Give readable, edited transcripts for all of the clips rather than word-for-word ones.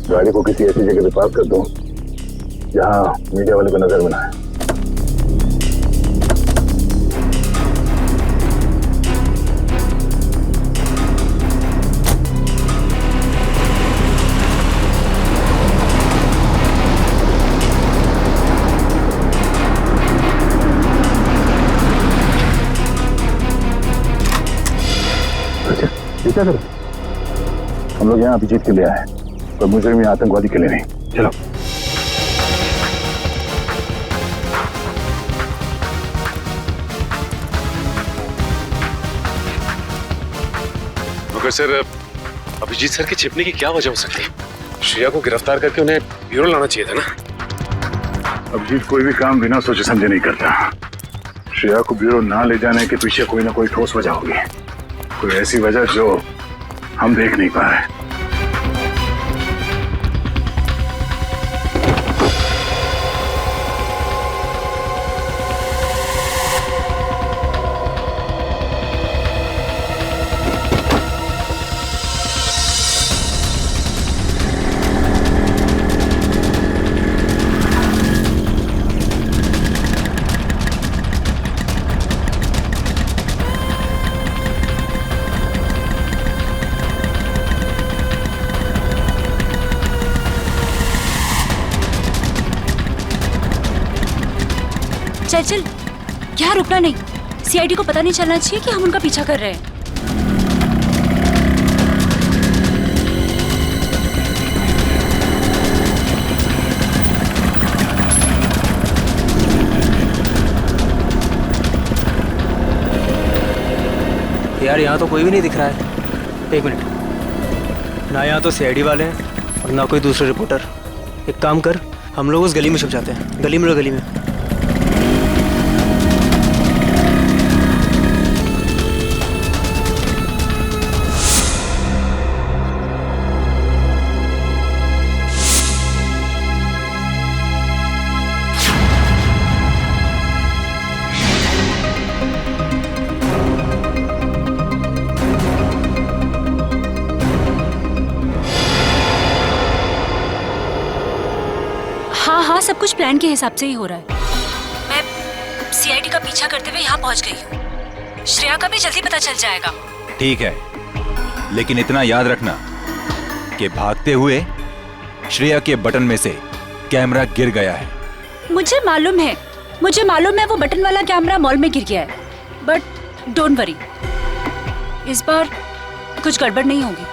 गाड़ी को किसी ऐसी जगह पे पार्क कर दो जहाँ मीडिया वाले को नजर में ना आए। क्या करो? हम लोग यहाँ अभिजीत के लिए आए, पर मुजरिम या आतंकवादी के लिए नहीं। चलो। मगर सर, अभिजीत सर के छिपने की क्या वजह हो सकती है? श्रेया को गिरफ्तार करके उन्हें ब्यूरो लाना चाहिए था ना। अभिजीत कोई भी काम बिना सोचे समझे नहीं करता। श्रेया को ब्यूरो ना ले जाने के पीछे कोई ना कोई ठोस वजह होगी, कोई ऐसी वजह जो हम देख नहीं पा रहे। चल चल, यहाँ रुकना नहीं। सीआईडी को पता नहीं चलना चाहिए कि हम उनका पीछा कर रहे हैं। यार यहाँ तो कोई भी नहीं दिख रहा है। एक मिनट, ना यहाँ तो सीआईडी वाले हैं और ना कोई दूसरे रिपोर्टर। एक काम कर, हम लोग उस गली में छुप जाते हैं। गली में लो, गली में। हाँ, सब कुछ प्लान के हिसाब से ही हो रहा है। मैं सीआईडी का पीछा करते हुए यहाँ पहुँच गई हूँ। श्रेया का भी जल्दी पता चल जाएगा। ठीक है, लेकिन इतना याद रखना कि भागते हुए श्रेया के बटन में से कैमरा गिर गया है। मुझे मालूम है वो बटन वाला कैमरा मॉल में गिर गया है। बट डोंट वरी, इस बार कुछ गड़बड़ नहीं होगी।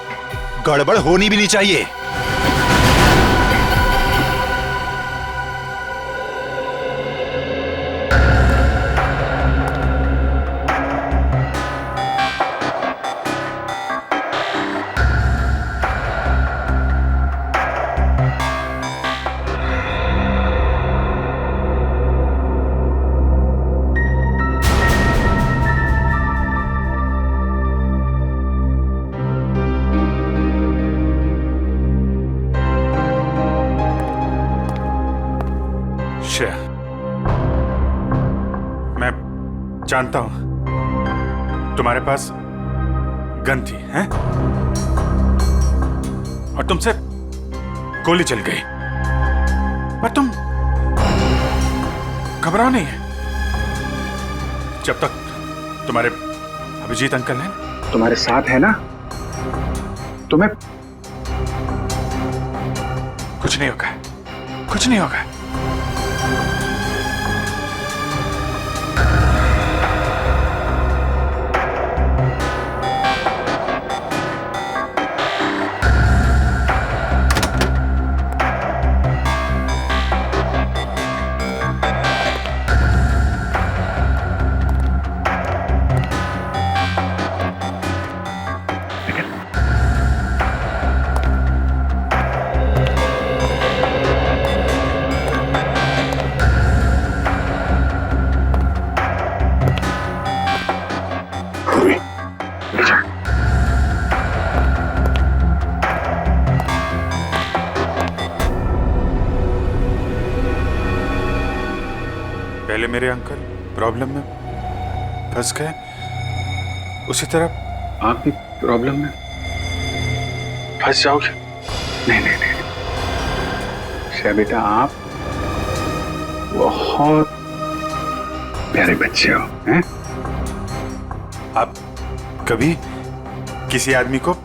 गड़बड़ होनी भी नहीं चाहिए। श्रेया, मैं जानता हूं तुम्हारे पास गन थी, हैं? और तुमसे गोली चल गई, पर तुम घबराओ नहीं। जब तक तुम्हारे अभिजीत अंकल हैं, तुम्हारे साथ है ना, तुम्हें कुछ नहीं होगा, कुछ नहीं होगा। पहले मेरे अंकल प्रॉब्लम में फंस गए, उसी तरह आप भी प्रॉब्लम में फंस जाओगे। नहीं नहीं नहीं, श्रेया बेटा, आप बहुत प्यारे बच्चे हो, हैं? आप कभी किसी आदमी को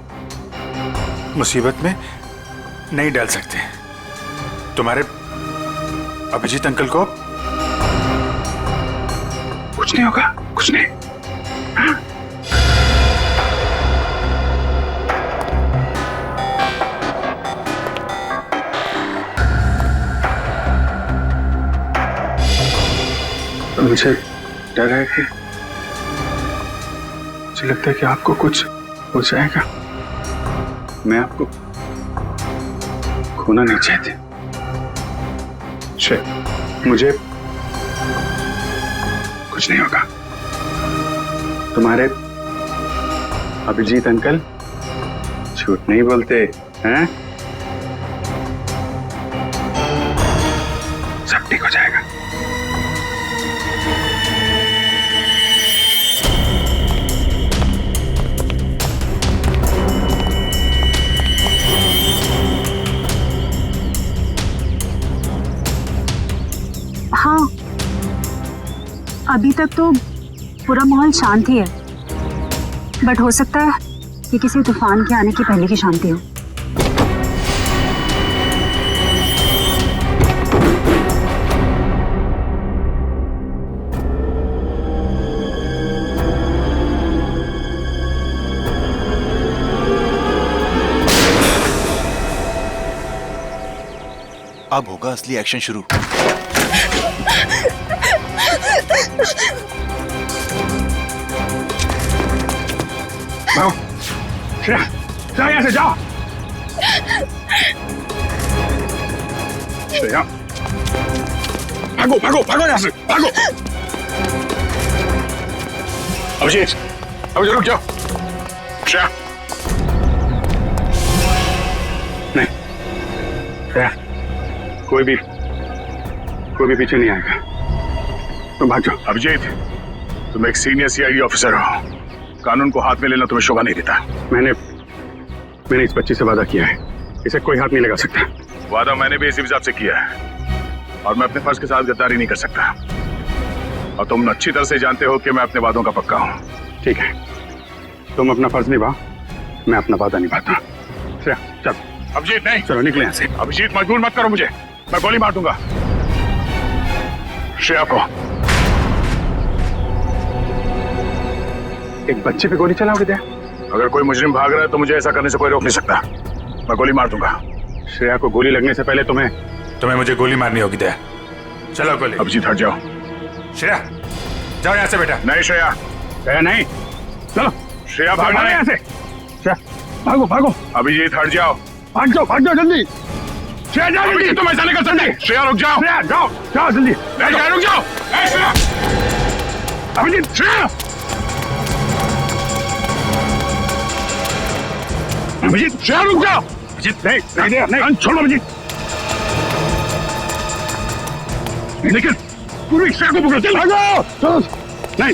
मुसीबत में नहीं डाल सकते। तुम्हारे अभिजीत अंकल को कुछ नहीं होगा, कुछ नहीं। हाँ? मुझे डर है कि मुझे लगता है कि आपको कुछ हो जाएगा। मैं आपको खोना नहीं चाहती। मुझे कुछ नहीं होगा। तुम्हारे अभिजीत अंकल झूठ नहीं बोलते हैं। सब ठीक हो जाएगा। हाँ, अभी तक तो पूरा माहौल शांत ही है, बट हो सकता है कि किसी तूफान के आने की पहले की शांति हो। अब होगा असली एक्शन शुरू। भागो, श्रेया, जाओ यहाँ से, जाओ। श्रेया, भागो भागो भागो यहाँ से, भागो। अभिजीत, अभिजीत रुक जाओ। श्रेया, नहीं, श्रेया, कोई भी पीछे नहीं आएगा। तुम भाग जाओ। अभिजीत, तुम एक सीनियर सीआईडी ऑफिसर हो, कानून को हाथ में लेना तुम्हें शोभा नहीं देता। मैंने इस बच्ची से वादा किया है, इसे कोई हाथ नहीं लगा सकता। वादा मैंने भी इसी हिसाब से किया है और मैं अपने फर्ज के साथ गद्दारी नहीं कर सकता। और तुम अच्छी तरह से जानते हो कि मैं अपने वादों का पक्का हूँ। ठीक है, तुम अपना फर्ज निभाओ, मैं अपना वादा निभाता हूँ। चल। अभिजीत नहीं, चलो निकले यहाँ से। अभिजीत, मजबूर मत करो मुझे, मैं गोली मार दूंगा। श्रेया को एक बच्चे पे गोली चलाओगे क्या? अगर कोई मुजरिम भाग रहा है तो मुझे ऐसा करने से कोई रोक नहीं सकता। मैं गोली मार दूंगा। श्रेया को गोली लगने से पहले तुम्हें मुझे गोली मारनी होगी। दया, चलो गोली। अभिजीत हट जाओ। श्रेया, जाओ यहाँ से बेटा। नहीं श्रेया, श्रेया नहीं, चलो। श्रेया भागना यहाँ से। श्रेया, भागो भागो। अभिजीत हट जाओ, भाग जाओ जल्दी। श्रेया जाओ जल्दी। तुम ऐसा नहीं कर सकते। श्रेया रुक जाओ। श्रेया जाओ जल्दी। रुक जाओ। अभिजीत, श्रेया। अभिजीत, श्रेया रुक जाओ। अभिजीत नहीं, छोड़ो अभिजीत। लेकिन पूरी श्रेया को पकड़ो। चल भागो। नहीं,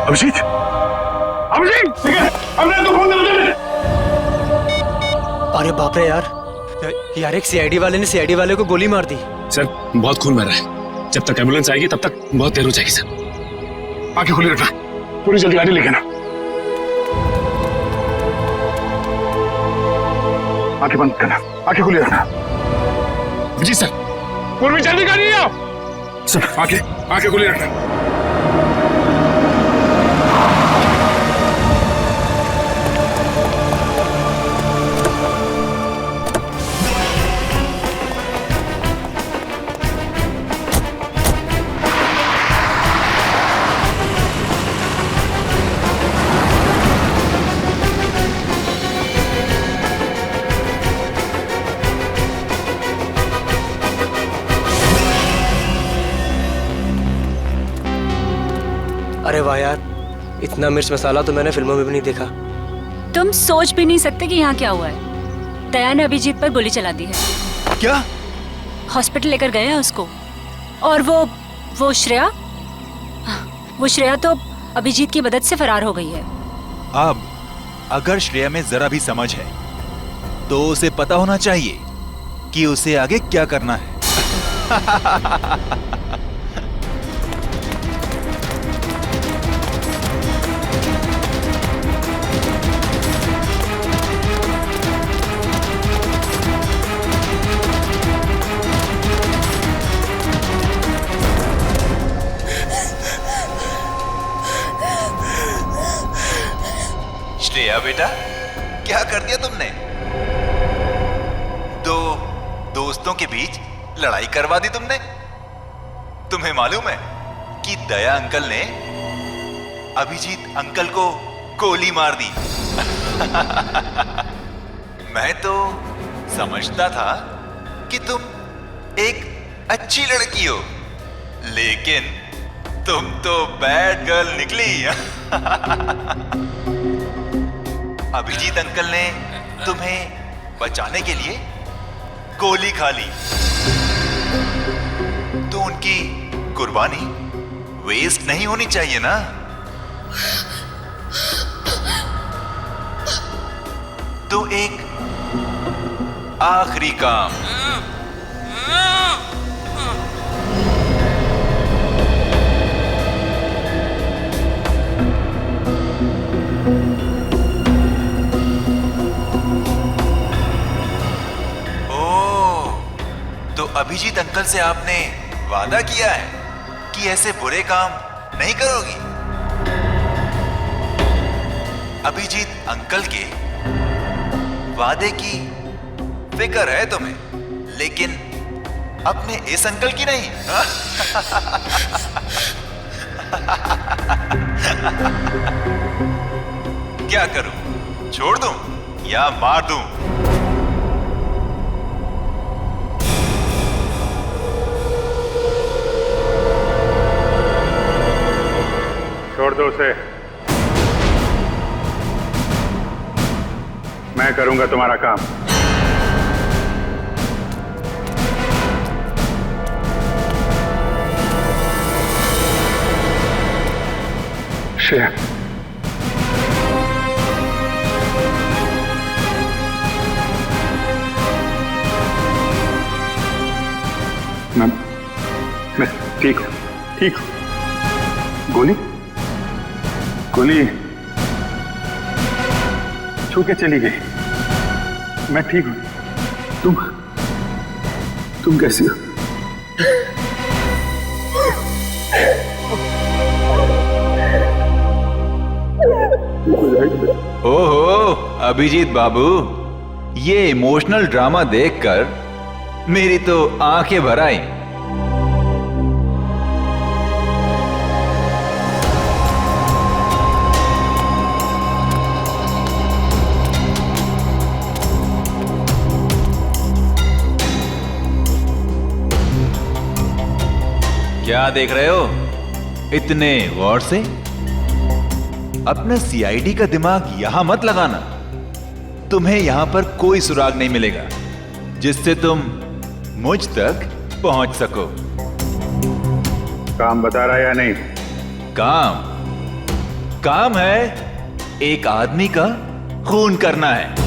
अभिजीत, हमने तो फोन कर। अरे बाप रे यार एक सीआईडी वाले ने सीआईडी वाले को गोली मार दी। सर, बहुत खून बह रहा है। जब तक एम्बुलेंस आएगी तब तक बहुत देर हो जाएगी सर। आंखें खुली रखना, पूरी जल्दी गाड़ी लेके ना। आंखें बंद करना, आंखें खुली रखना। जी सर। पूर्वी जल्दी गाड़ी आओ। सर, आंखें खुली रखना। वाह यार, इतना मिर्च मसाला तो मैंने फिल्मों में भी नहीं देखा। तुम सोच भी नहीं सकते कि यहाँ क्या हुआ है। दया ने अभिजीत पर गोली चला दी है। क्या? हॉस्पिटल लेकर गए हैं उसको। और वो श्रेया तो अभिजीत की मदद से फरार हो गई है। अब अगर श्रेया में जरा भी समझ है तो उसे पता होना चाहिए कि उसे आगे क्या करना है। श्रेया बेटा, क्या कर दिया तुमने? दो दोस्तों के बीच लड़ाई करवा दी तुमने। तुम्हें मालूम है कि दया अंकल ने अभिजीत अंकल को गोली मार दी। मैं तो समझता था कि तुम एक अच्छी लड़की हो, लेकिन तुम तो बैड गर्ल निकली। अभिजीत अंकल ने तुम्हें बचाने के लिए गोली खा ली, तो उनकी कुर्बानी वेस्ट नहीं होनी चाहिए ना। तो एक आखिरी काम। तो अभिजीत अंकल से आपने वादा किया है कि ऐसे बुरे काम नहीं करोगी। अभिजीत अंकल के वादे की फिक्र है तुम्हें, लेकिन अपने इस अंकल की नहीं। क्या करूं? छोड़ दूं या मार दूं? छोड़ दो उसे। मैं करूंगा तुम्हारा काम। श्रेया, मैं ठीक हूँ। गोली छू के चली गई। मैं ठीक हूँ। तुम कैसी हो? ओहो अभिजीत बाबू, ये इमोशनल ड्रामा देखकर मेरी तो आंखें भर आई। क्या देख रहे हो इतने गौर से? अपना सीआईडी का दिमाग यहां मत लगाना। तुम्हें यहां पर कोई सुराग नहीं मिलेगा जिससे तुम मुझ तक पहुंच सको। काम बता रहा है या नहीं? काम है एक आदमी का खून करना है।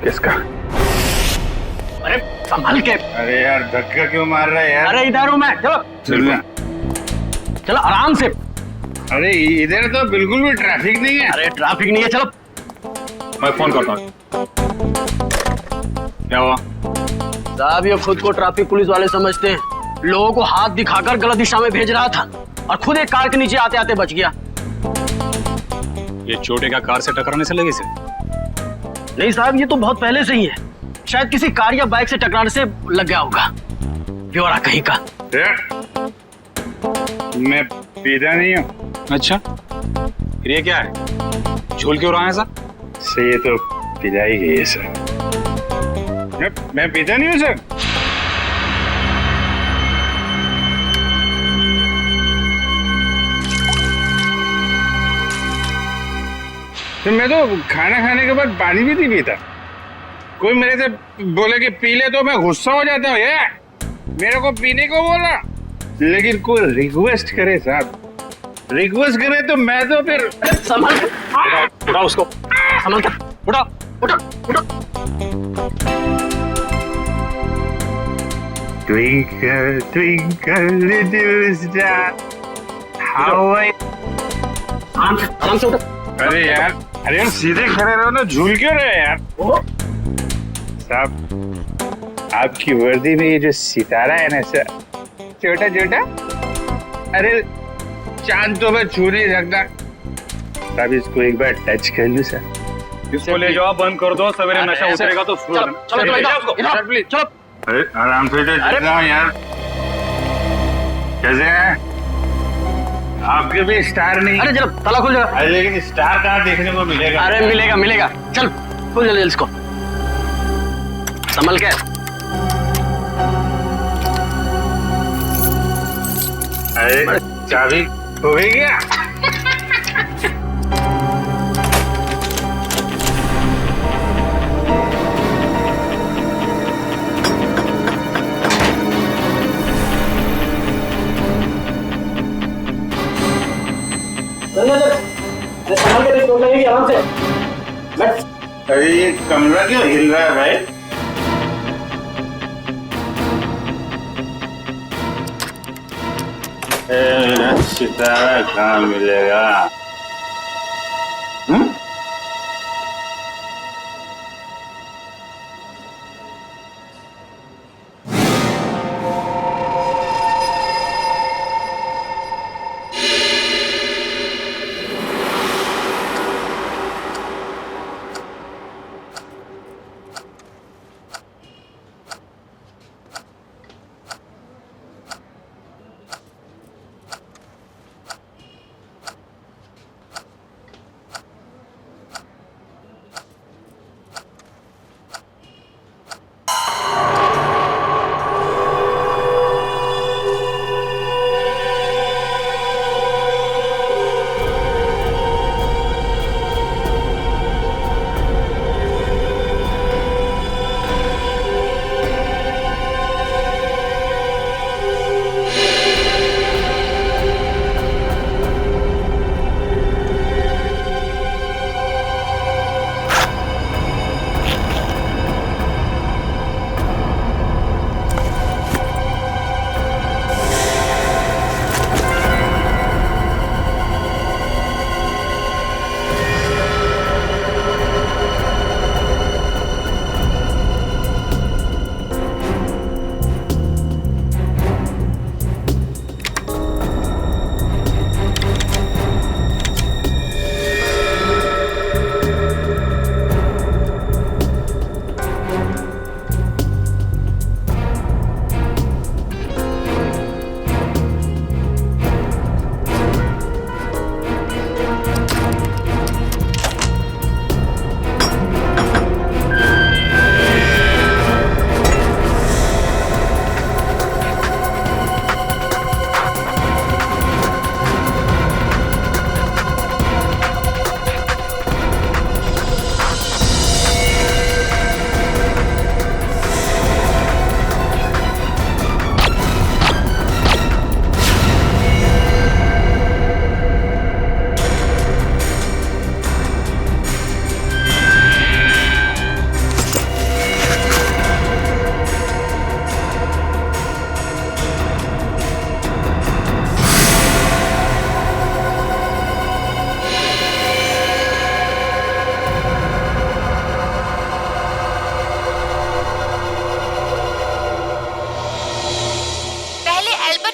किसका? अरे संभल के। अरे यार धक्का क्यों मार रहा है यार? अरे इधर हूं मैं। चलो आराम से। अरे इधर तो बिल्कुल भी ट्रैफिक नहीं है। अरे ट्रैफिक नहीं है, चलो। मैं फोन करता हूँ। क्या हुआ? साहब ये खुद को ट्रैफिक पुलिस वाले समझते हैं। लोगों को हाथ दिखाकर गलत दिशा में भेज रहा था और खुद एक कार के नीचे आते आते बच गया। ये चोटे का कार से टकराने से लगे से? नहीं साहब, ये तो बहुत पहले से ही है। शायद किसी कार या बाइक से टकराने से लग गया होगा। ब्यौरा कहीं का। मैं पीता नहीं हूँ। अच्छा, फिर ये क्या है? झूल क्यों रहा है सर? से ये तो पिला ही गई है सर। मैं पीता नहीं हूँ सर। तो मैं तो खाना खाने के बाद पानी भी नहीं पीता। कोई मेरे से बोले कि पी ले तो मैं गुस्सा हो जाता हूँ। ये मेरे को पीने को बोला, लेकिन कोई रिक्वेस्ट करे साहब, रिक्वेस्ट करे तो मैं तो फिर संभाल के उठा उसको, संभाल के उठा उठा उठा। Twinkle, twinkle, little star, how I... आराम से उठा। अरे यार सीधे खड़े रहो ना, झूल क्यों रहे यार? साहब, आपकी वर्दी में ये जो सितारा है ना सर, छोटा छोटा, अरे चांद तो मैं छू नहीं सकता। साहब इसको एक बार टच कर लूं सर। इसको ले जाओ, बंद कर दो, सवेरे नशा उतरेगा तो चलो चलो। अरे आराम से यार, कैसे हैं? आपके भी स्टार नहीं। अरे चलो ताला खोल जरा। अरे लेकिन स्टार कहाँ देखने को मिलेगा? अरे मिलेगा मिलेगा, चल खोल जल्दी इसको, संभल के। अरे चाबी हो गई क्या? संभल के चोट लगेगी, आराम से बैठ। अरे ये कमरा क्यों हिल रहा है भाई? सितारा कहाँ मिलेगा?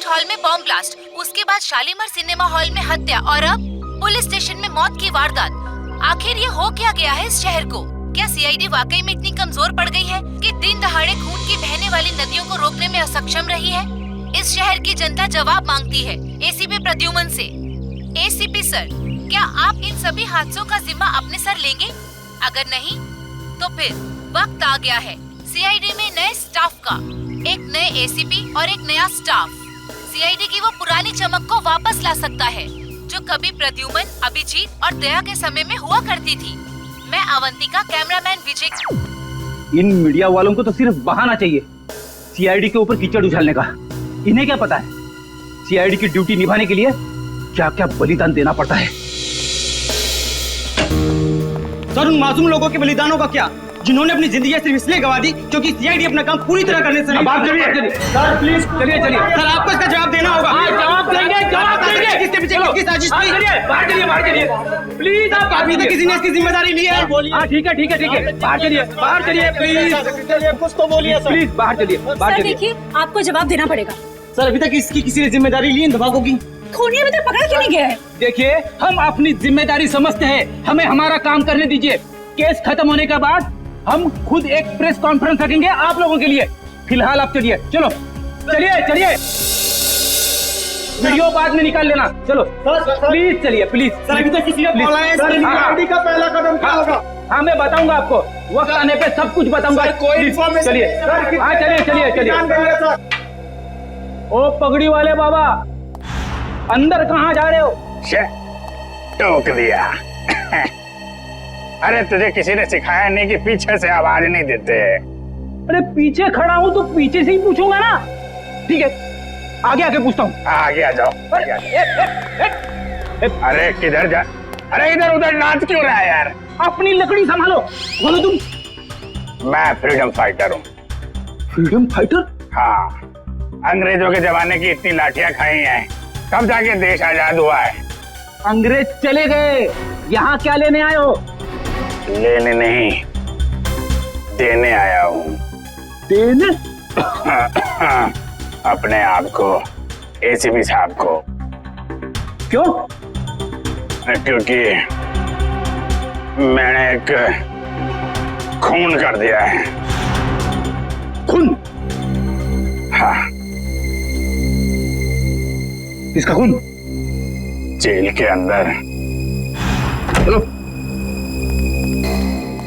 हॉल में बॉम्ब ब्लास्ट, उसके बाद शालीमार सिनेमा हॉल में हत्या और अब पुलिस स्टेशन में मौत की वारदात। आखिर ये हो क्या गया है इस शहर को? क्या सीआईडी वाकई में इतनी कमजोर पड़ गई है कि दिन दहाड़े खून की बहने वाली नदियों को रोकने में असक्षम रही है? इस शहर की जनता जवाब मांगती है एसीपी प्रद्युमन से। एसीपी सर, क्या आप इन सभी हादसों का जिम्मा अपने सर लेंगे? अगर नहीं तो फिर वक्त आ गया है सीआईडी में नए स्टाफ का, एक नए एसीपी और एक नया स्टाफ। सीआईडी की वो पुरानी चमक को वापस ला सकता है जो कभी प्रद्युमन, अभिजीत और दया के समय में हुआ करती थी। मैं अवंतिका, कैमरामैन विजय। इन मीडिया वालों को तो सिर्फ बहाना चाहिए सीआईडी के ऊपर कीचड़ उछालने का। इन्हें क्या पता है सीआईडी की ड्यूटी निभाने के लिए क्या क्या बलिदान देना पड़ता है। सर, उन मासूम लोगों के बलिदानों का क्या, जिन्होंने अपनी जिंदगी सिर्फ इसलिए गवा दी क्योंकि सीआईडी अपना काम पूरी तरह करने से बात करिए। सर प्लीज चलिए सर, आपको इसका जवाब देना होगा। जवाब देंगे किसके पीछे किसकी साजिश थी। बाहर चलिए प्लीज। आप अभी तक किसी ने इसकी जिम्मेदारी ली है। हाँ ठीक है बाहर चलिए प्लीज। कुछ तो बोलिए प्लीज। बाहर चलिए। देखिए, आपको जवाब देना पड़ेगा। सर, अभी तक इसकी किसी ने जिम्मेदारी ली इन धमाकों की? खूनी अभी तक पकड़ा क्यों नहीं गया है? देखिए, हम अपनी जिम्मेदारी समझते हैं, हमें हमारा काम करने दीजिए। केस खत्म होने के बाद हम खुद एक प्रेस कॉन्फ्रेंस रखेंगे आप लोगों के लिए। फिलहाल आप चलिए। चलिए वीडियो बाद में निकाल लेना। चलो प्लीज चलिए प्लीज। अभी तक किसी ने बोला है सीआईडी का पहला कदम क्या होगा? हाँ, मैं बताऊंगा आपको, वक्त आने पे सब कुछ बताऊंगा। कोई चलिए। हाँ चलिए। ओ पगड़ी वाले बाबा, अंदर कहाँ जा रहे हो? टोक दिया। अरे तुझे किसी ने सिखाया नहीं कि पीछे से आवाज नहीं देते? अरे पीछे खड़ा हूँ तो पीछे से ही पूछूंगा ना। ठीक है, आगे पूछता हूँ। आगे आ जाओ। अरे किधर जा? अरे इधर उधर नाच क्यों रहा है यार? अपनी लकड़ी संभालो। बोलो तुम। मैं फ्रीडम फाइटर हूँ। Freedom fighter? हाँ, अंग्रेजों के जमाने की इतनी लाठियां खाई हैं, तब जाके देश आजाद हुआ है। अंग्रेज चले गए, यहाँ क्या लेने आए हो? लेने नहीं, देने आया हूँ। देने? अपने आप को, एसीपी साहब को। क्यों? क्योंकि मैंने एक खून कर दिया है। खून? हाँ। किसका खून? जेल के अंदर। चलो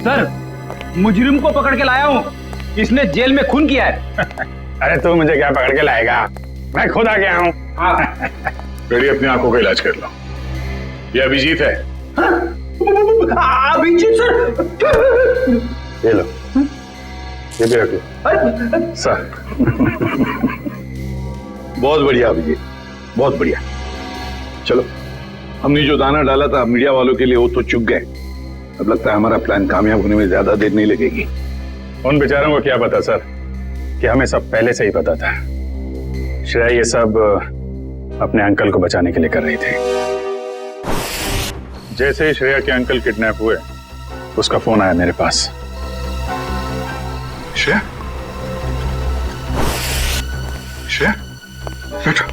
सर, मुजरिम को पकड़ के लाया हूँ, इसने जेल में खून किया है। अरे तू मुझे क्या पकड़ के लाएगा, मैं खुद आ गया हूँ। बेटी, अपनी आंखों का इलाज कर लो। ये अभिजीत है। अभिजीत सर? ये लो, ये भी रख लो सर। बहुत बढ़िया अभिजीत, बहुत बढ़िया। चलो, हमने जो दाना डाला था मीडिया वालों के लिए वो तो चुग गए। अब लगता है हमारा प्लान कामयाब होने में ज्यादा देर नहीं लगेगी। उन बेचारों को क्या पता सर कि हमें सब पहले से ही पता था। श्रेया ये सब अपने अंकल को बचाने के लिए कर रही थी। जैसे ही श्रेया के अंकल किडनैप हुए, उसका फोन आया मेरे पास। श्रेया, श्रेया, बैठो।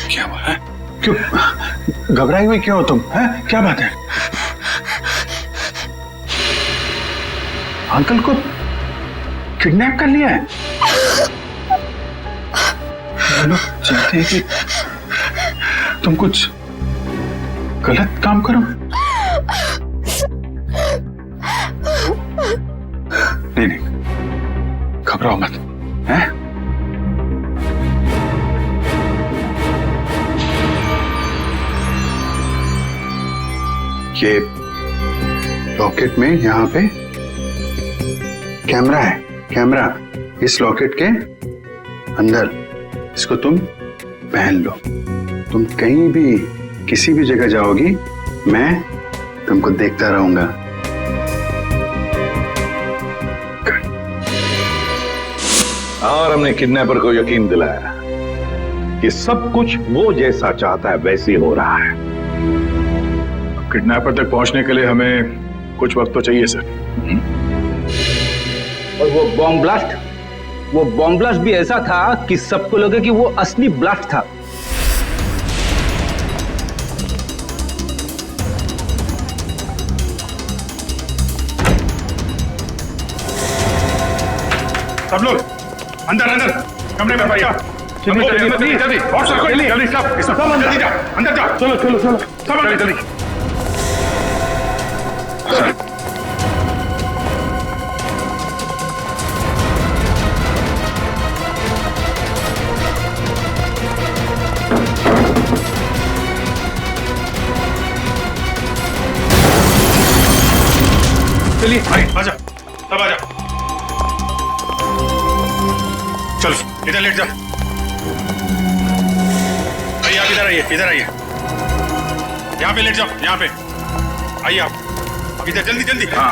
क्या हुआ है? क्यों घबराई हुई क्यों हो तुम? है क्या बात है? अंकल को किडनैप कर लिया है? लोग चाहते हैं कि तुम कुछ गलत काम करो। नहीं, घबराओ मत। हैं? ये लॉकेट में यहाँ पे कैमरा है। कैमरा इस लॉकेट के अंदर, इसको तुम पहन लो। तुम कहीं भी किसी भी जगह जाओगी, मैं तुमको देखता रहूंगा। और हमने किडनैपर को यकीन दिलाया कि सब कुछ वो जैसा चाहता है वैसे ही हो रहा है। किडनैपर तक पहुंचने के लिए हमें कुछ वक्त तो चाहिए सर। और वो बॉम्ब ब्लास्ट भी ऐसा था कि सबको लगे कि वो असली ब्लास्ट था। सब लोग अंदर अंदर कमरे में भैया चलिए जल्दी जल्दी और जल्दी सब जल्दी जा अंदर जा चलो चलो चलो सब अंदर जल्दी चलिए आजा सब आजा चलो इधर लेट जा आइए आप इधर आइए यहाँ पे लेट जाओ यहाँ पे आइए आप इधर जल्दी जल्दी हाँ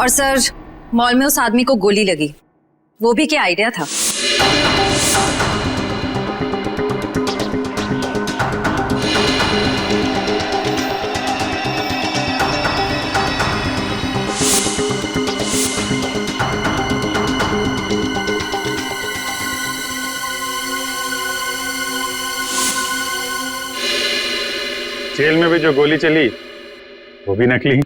और सर मॉल में उस आदमी को गोली लगी, वो भी क्या आइडिया था? जेल में भी जो गोली चली वो भी नकली।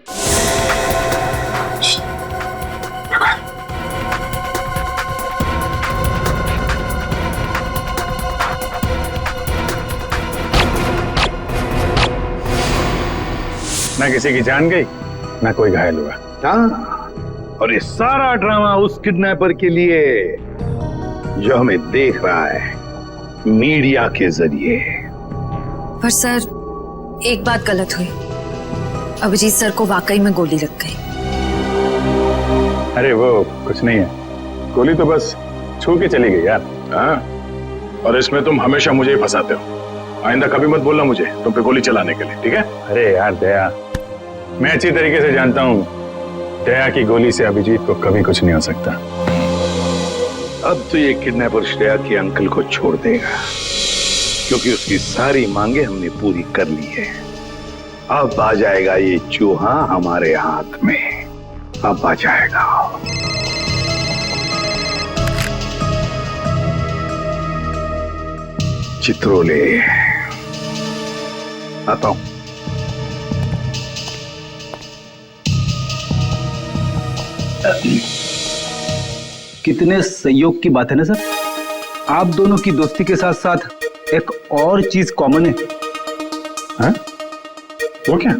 ना किसी की जान गई ना कोई घायल हुआ। हाँ, और ये सारा ड्रामा उस किडनैपर के लिए जो हमें देख रहा है मीडिया के जरिए। पर सर एक बात गलत हुई, अभिजीत सर को वाकई में गोली लग गई। अरे वो कुछ नहीं है, गोली तो बस छू के चली गई यार। हाँ, और इसमें तुम हमेशा मुझे ही फंसाते हो। आइंदा कभी मत बोलना मुझे तुम पे गोली चलाने के लिए, ठीक है? अरे यार दया, मैं अच्छी तरीके से जानता हूँ दया की गोली से अभिजीत को कभी कुछ नहीं हो सकता। अब तो ये किडनैपर श्रेया के अंकल को छोड़ देगा, क्योंकि उसकी सारी मांगे हमने पूरी कर ली है। अब आ जाएगा ये चूहा हमारे हाथ में, अब आ जाएगा। चित्रोले आता हूं। कितने सहयोग की बात है ना सर। आप दोनों की दोस्ती के साथ साथ एक और चीज कॉमन है। हाँ? वो क्या?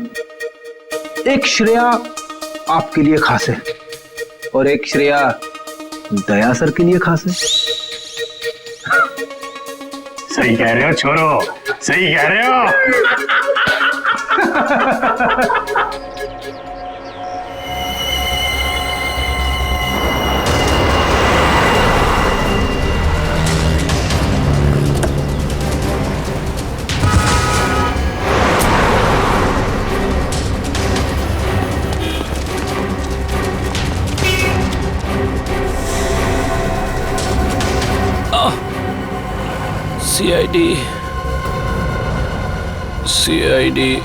एक श्रेया आपके लिए खास है और एक श्रेया दया सर के लिए खास है। सही कह रहे हो छोरो, सही कह रहे हो। सीआईडी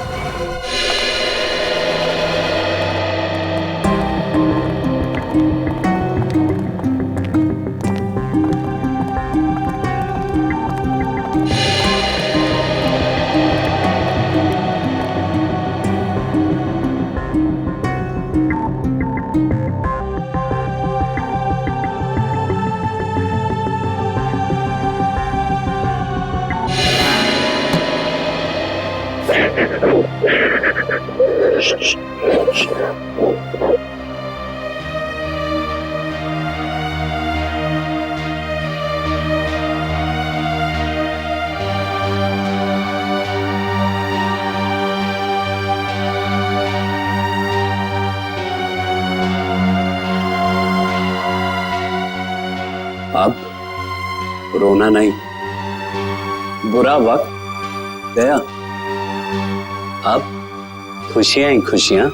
अब रोना नहीं, बुरा वक्त गया, अब खुशियां ही खुशियां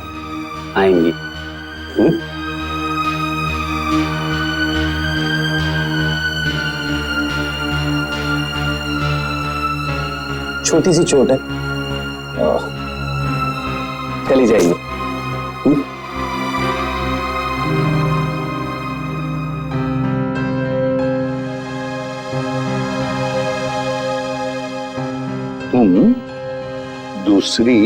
आएंगी। छोटी सी चोट है, चली जाएगी। तुम दूसरी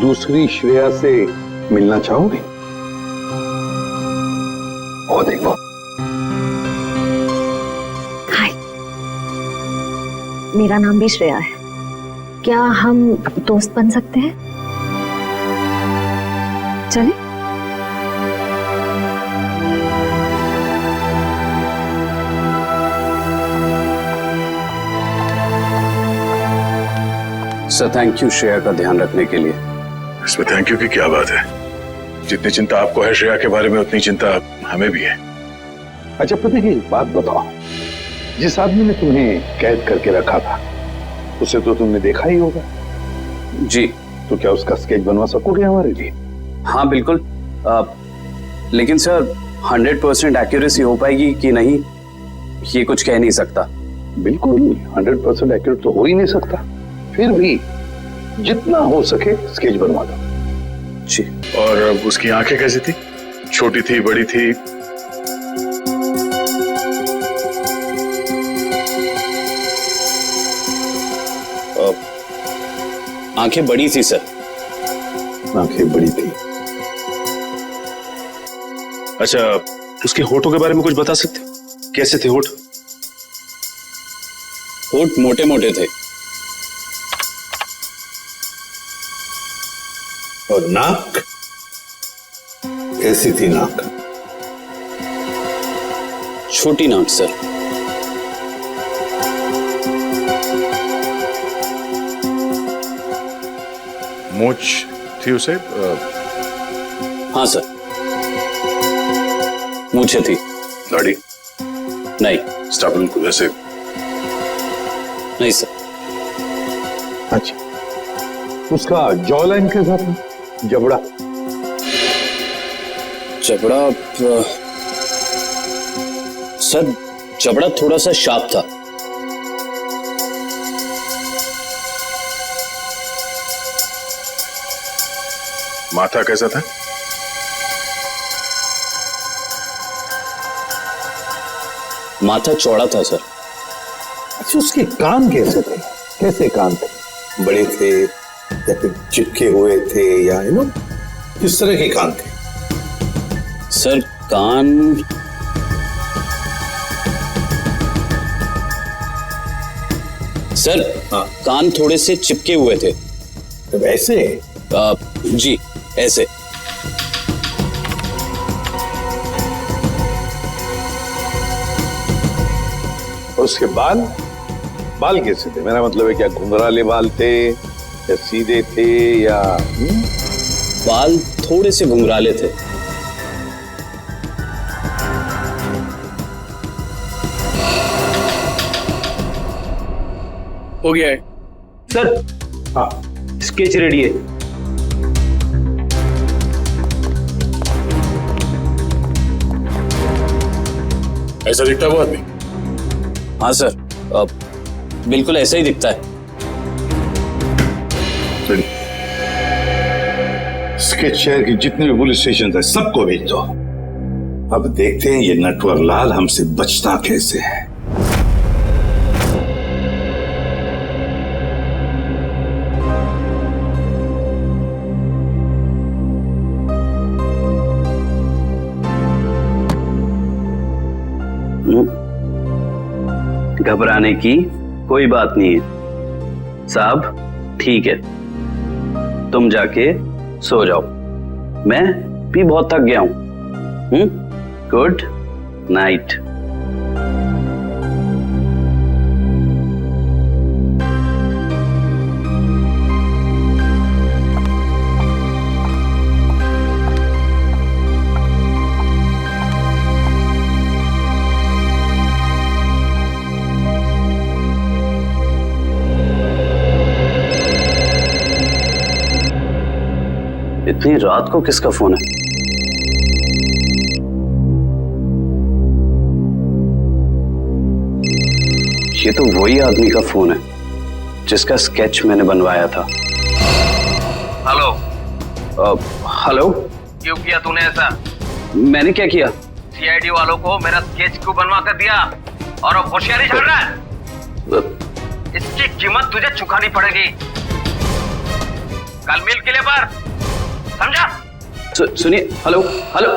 दूसरी श्रेया से मिलना चाहोगे? और देखो, हाय, मेरा नाम भी श्रेया है। क्या हम दोस्त बन सकते हैं? चलें? सर थैंक यू श्रेया का ध्यान रखने के लिए। इसमें थैंक यू की क्या बात है? जितनी चिंता आपको है श्रेया के बारे में, उतनी चिंता हमें भी है। अच्छा पता की बात बताओ, जिस आदमी ने तुम्हें कैद करके रखा था उसे तो तुमने देखा ही होगा। जी। तो क्या उसका स्केच बनवा सकोगे हमारे लिए? हाँ बिल्कुल, लेकिन सर 100% एक्यूरेसी हो पाएगी कि नहीं ये कुछ कह नहीं सकता। बिल्कुल 100% एक्यूरेट तो हो ही नहीं सकता, फिर भी जितना हो सके स्केच बनवा दो। जी। और उसकी आंखें कैसी थी? छोटी थी, बड़ी थी? आंखें बड़ी थी सर। आंखें बड़ी थी। अच्छा, उसके होठों के बारे में कुछ बता सकते? कैसे थे होठ? होठ मोटे मोटे थे। और नाक कैसी थी? नाक छोटी नाक सर। मूंछ थी उसे? हाँ सर, मूंछें थी। दाढ़ी? नहीं। स्टाबल को जैसे? नहीं सर। अच्छा, उसका जॉ लाइन कैसा था? जबड़ा? जबड़ा सर, जबड़ा थोड़ा सा शार्प था। माथा कैसा था? माथा चौड़ा था सर। अच्छा, उसके कान कैसे थे? कैसे कान थे? बड़े थे या फिर चिपके हुए थे, या किस तरह के कान थे? सर कान सर, हाँ, कान थोड़े से चिपके हुए थे। तो ऐसे? जी ऐसे। और उसके बाल? बाल कैसे थे? मेरा मतलब है क्या घुंघराले बाल थे या सीधे थे या? बाल थोड़े से घुंघराले थे। हो गया है सर। हाँ, स्केच रेडी है। ऐसा दिखता है वो आदमी? हाँ सर, बिल्कुल ऐसा ही दिखता है। स्केच शहर की जितने भी पुलिस स्टेशन है सबको भेज दो। अब देखते हैं ये नटवर लाल हमसे बचता कैसे है। घबराने की कोई बात नहीं है साहब, ठीक है, तुम जाके सो जाओ, मैं भी बहुत थक गया हूं। Good night. इतनी रात को किसका फोन है? ये तो वही आदमी का फोन है जिसका स्केच मैंने बनवाया था। हेलो। हेलो। क्यों किया तूने ऐसा? मैंने क्या किया? सीआईडी वालों को मेरा स्केच क्यों बनवा कर दिया और अब होशियारी झाड़ रहा है? इसकी कीमत तुझे चुकानी पड़ेगी। कल मिल किले पर, समझा? सुनिए। Hello hello.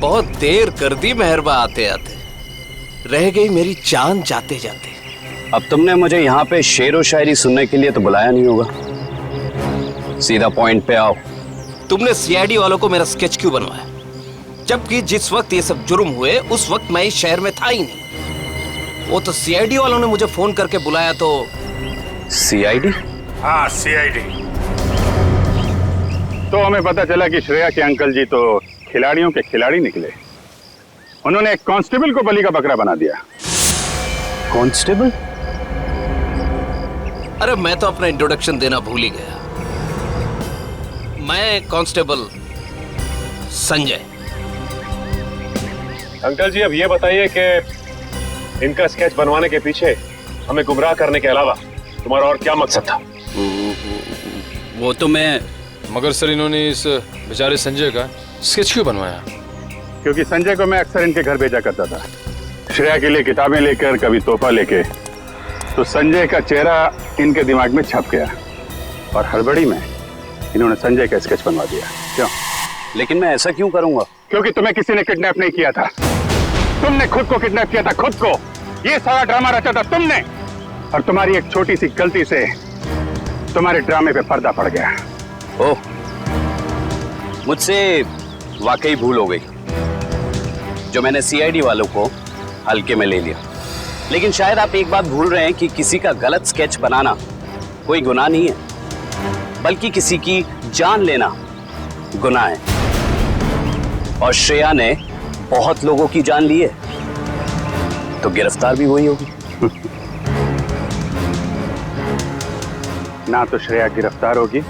बहुत देर कर दी मेहरबा आते आते, रह गई मेरी जान जाते जाते। अब तुमने मुझे यहाँ पे शेर व शायरी सुनने के लिए तो बुलाया नहीं होगा, सीधा पॉइंट पे आओ। तुमने सीआईडी वालों को मेरा स्केच क्यों बनवाया? जबकि जिस वक्त ये सब जुर्म हुए उस वक्त मैं इस शहर में था ही नहीं। वो तो सीआईडी वालों ने मुझे फोन करके बुलाया तो। सीआईडी? हाँ सीआईडी। तो हमें पता चला कि श्रेया के अंकल जी तो खिलाड़ियों के खिलाड़ी निकले। उन्होंने एक कांस्टेबल को बलि का बकरा बना दिया। कांस्टेबल? अरे मैं तो अपना इंट्रोडक्शन देना भूल ही गया। मैं कांस्टेबल संजय। अंकल जी अब ये बताइए कि इनका स्केच बनवाने के पीछे हमें गुमराह करने के अलावा तुम्हारा और क्या मकसद था? वो तो मैं, मगर सर इन्होंने इस बेचारे संजय का स्केच क्यों बनवाया? क्योंकि संजय को मैं अक्सर इनके घर भेजा करता था, श्रेया के लिए किताबें लेकर, कभी तोहफा लेके। तो संजय का चेहरा इनके दिमाग में छप गया और हड़बड़ी में इन्होंने संजय का स्केच बनवा दिया। क्यों? लेकिन मैं ऐसा क्यों करूंगा? क्योंकि तुम्हें किसी ने किडनैप नहीं किया था, तुमने खुद को किडनैप किया था, खुद को। ये सारा ड्रामा रचा था तुमने, और तुम्हारी एक छोटी सी गलती से तुम्हारे ड्रामे पे पर्दा पड़ गया। ओह, मुझसे वाकई भूल हो गई जो मैंने सीआईडी वालों को हल्के में ले लिया। लेकिन शायद आप एक बात भूल रहे हैं कि किसी का गलत स्केच बनाना कोई गुनाह नहीं है, बल्कि किसी की जान लेना गुनाह है। और श्रेया ने बहुत लोगों की जान ली है, तो गिरफ्तार भी वही होगी। ना तो श्रेया गिरफ्तार होगी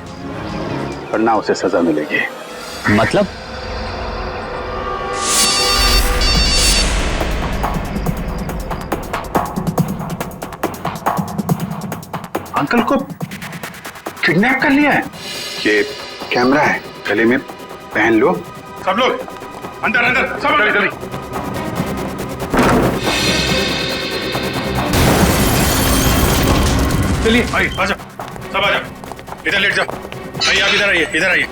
और ना उसे सजा मिलेगी। मतलब? अंकल को किडनैप कर लिया है। ये कैमरा है, गले में पहन लो। सब लोग अंदर अंदर, सब जल्दी जल्दी। चलिए भाई, आ जाओ, सब आ जाओ, इधर लेट जाओ। आइए आप इधर आइए, इधर आइए।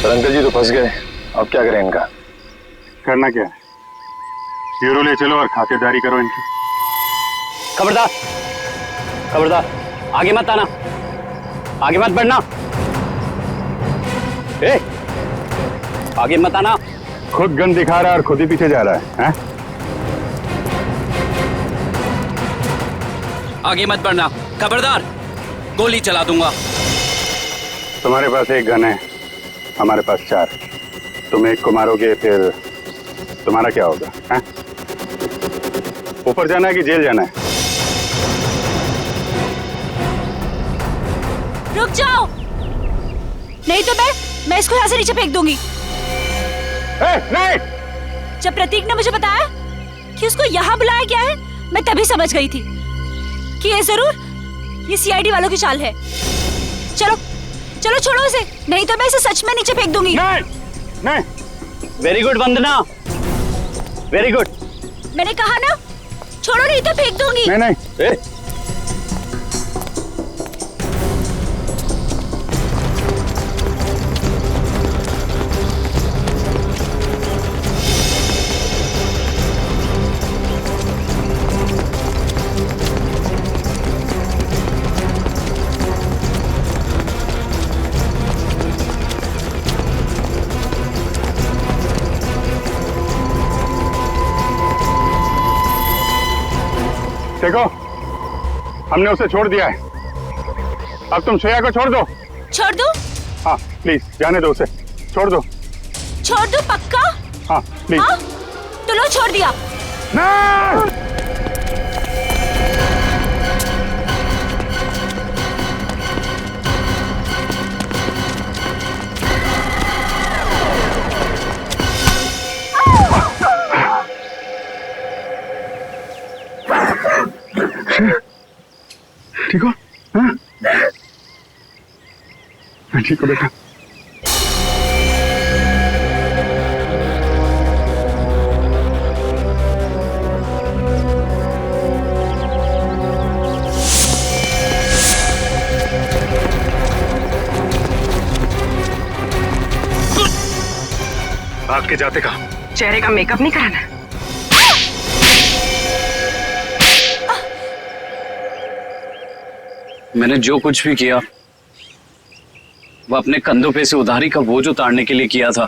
अंकल जी तो फंस गए, अब क्या करें इनका? करना क्या है, ब्यूरो ले चलो और खातेदारी करो इनकी। खबरदार, खबरदार, आगे मत आना, आगे मत बढ़ना। ए, आगे मत आना। खुद गन दिखा रहा है और खुद ही पीछे जा रहा है, हैं? आगे मत बढ़ना, खबरदार, गोली चला दूंगा। तुम्हारे पास एक गन है, हमारे पास 4। तुम एक को मारोगे फिर तुम्हारा क्या होगा, हैं? ऊपर जाना है कि जेल जाना है? रुक जाओ, नहीं तो मैं इसको यहाँ से नीचे फेंक दूंगी। नहीं! जब प्रतीक ने मुझे बताया कि उसको यहाँ बुलाया गया है, मैं तभी समझ गई थी कि ये जरूर ये सीआईडी वालों की चाल है। चलो चलो छोड़ो इसे, नहीं तो मैं इसे सच में नीचे फेंक दूंगी। नहीं। वेरी गुड वंदना, वेरी गुड। मैंने कहा ना, छोड़ो नहीं तो फेंक दूंगी। नहीं। देखो, हमने उसे छोड़ दिया है, अब तुम श्रेया को छोड़ दो। छोड़ दो? हाँ प्लीज, जाने दो उसे, छोड़ दो। छोड़ दो पक्का? हाँ प्लीज। हाँ? तो लो, छोड़ दिया। नहीं! ठीक हो? हाँ? ठीक हो बेटा। भाग के जाते कहाँ? चेहरे का मेकअप नहीं कराना? मैंने जो कुछ भी किया वो अपने कंधों पे से उधारी का बोझ उतारने के लिए किया था।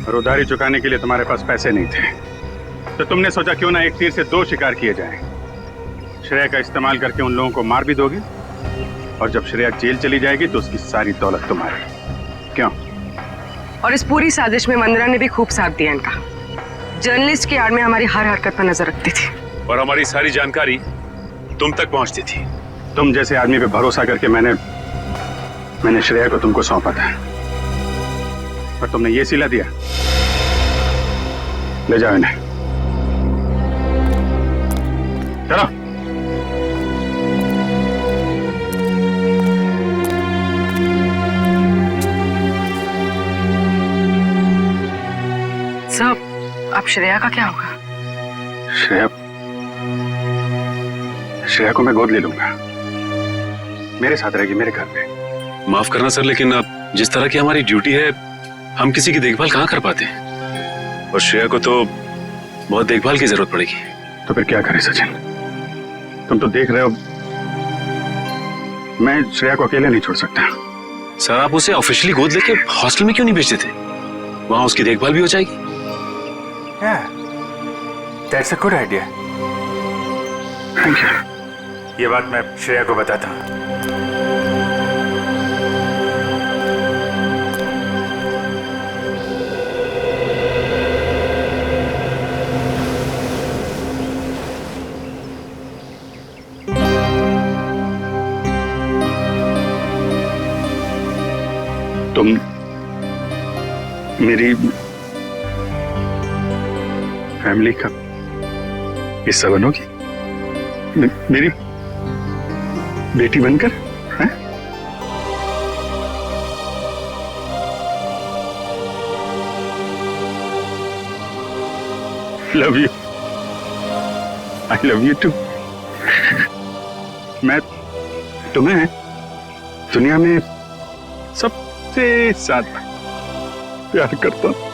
और उधारी चुकाने के लिए तुम्हारे पास पैसे नहीं थे, तो तुमने सोचा क्यों ना एक तीर से 2 शिकार किए जाएं। श्रेया का इस्तेमाल करके उन लोगों को मार भी दोगे, और जब श्रेया जेल चली जाएगी तो उसकी सारी दौलत तुम्हारी। क्यों? और इस पूरी साजिश में वंदना ने भी खूब साथ दिया इनका। जर्नलिस्ट की आड़ में हमारी हर हरकत पर नजर रखती थी और हमारी सारी जानकारी तुम तक पहुंचती थी। तुम जैसे आदमी पे भरोसा करके मैंने श्रेया को तुमको सौंपा था, और तुमने ये सिला दिया। ले जाओ इन्हें, चलो। सब अब श्रेया का क्या होगा? श्रेया को मैं गोद ले लूंगा, मेरे साथ रहेगी, मेरे घर पे। माफ करना सर, लेकिन अब जिस तरह की हमारी ड्यूटी है, हम किसी की देखभाल कहाँ कर पाते हैं, और श्रेया को तो बहुत देखभाल की जरूरत पड़ेगी। तो फिर क्या करें सचिन? तुम तो देख रहे हो, मैं श्रेया को अकेले नहीं छोड़ सकता। सर, आप उसे ऑफिशियली गोद लेके हॉस्टल में क्यों नहीं भेजते थे? वहां उसकी देखभाल भी हो जाएगी। That's a good idea. Thank you. ये बात मैं श्रेया को बताता हूँ। तुम मेरी फैमिली का हिस्सा बनोगी, मेरी बेटी बनकर, हैं? Love you, I love you too. मैं तुम्हें दुनिया में सबसे ज्यादा प्यार करता हूं।